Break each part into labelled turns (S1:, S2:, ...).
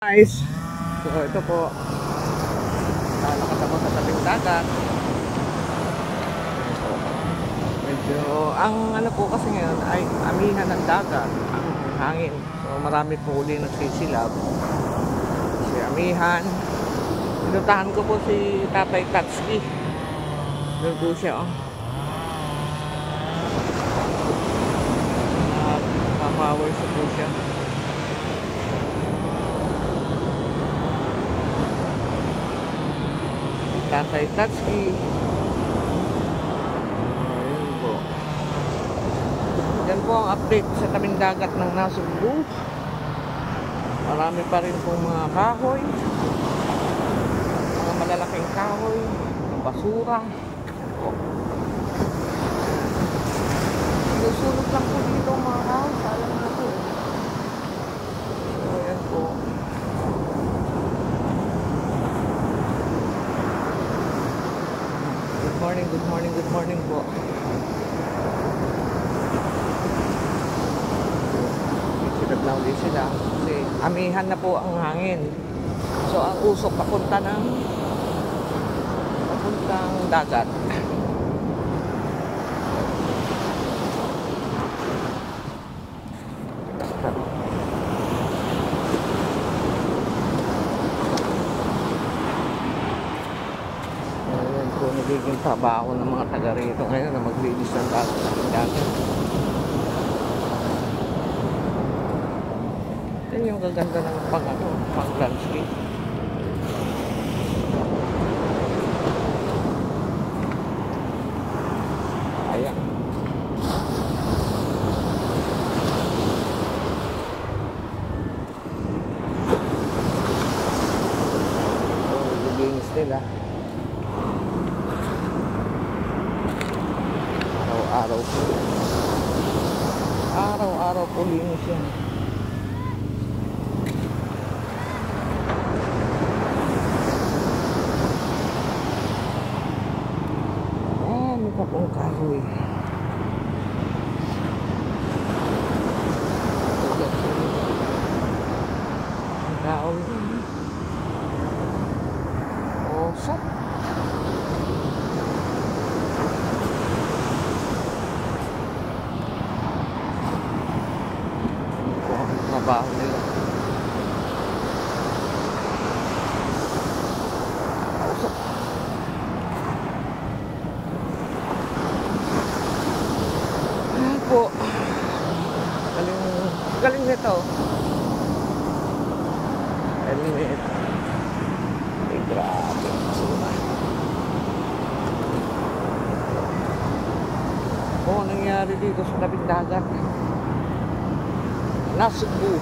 S1: Guys, so ito po, lalakad ako sa tabing dagat. Medyo, ang ano po kasi ngayon ay amihan ng dagat, ang hangin. So marami po uli nagsisilab. Si amihan, pinuntahan ko po si Tatay Tatsuki. Doon po siya, oh. Nagpapawal sa po siya. Tatay Tatsuki. Ayun po. Yan po ang update sa tabing dagat ng Nasugbu. Marami pa rin pong mga kahoy, mga malalaking kahoy, basura. Susunod lang po dito mga kahoy. Sayang na po. So yan po. Good morning po. Sinag na ulit sila kasi amihan na po ang hangin. So ang usok papuntang dagat. Nagiging trabaho ng mga taga rito ngayon na maglinis ng dagat. Yan yung gaganda ng pang landscape. Ayan. So, naglinis nila. Araw-araw po linis yan. May pa pong kahoy. Ang kahoy. Oso. Trabaho nila. Ayan po. Galing nito. Galing nito. Ay, grabe. Ano nangyari dito sa tabing dagat? Nasugbu.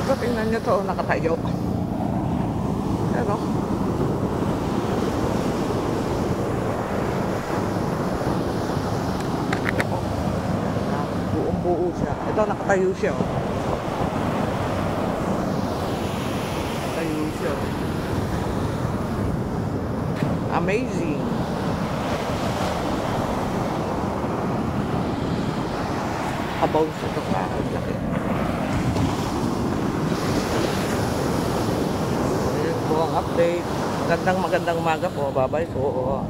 S1: So, tingnan nyo to, nakatayo. Pero buong-buo siya. Ito, nakatayo siya, oh. Amazing. About sa ito ka. Laki. Ayan po ang update. Magandang umaga po. Bye-bye po.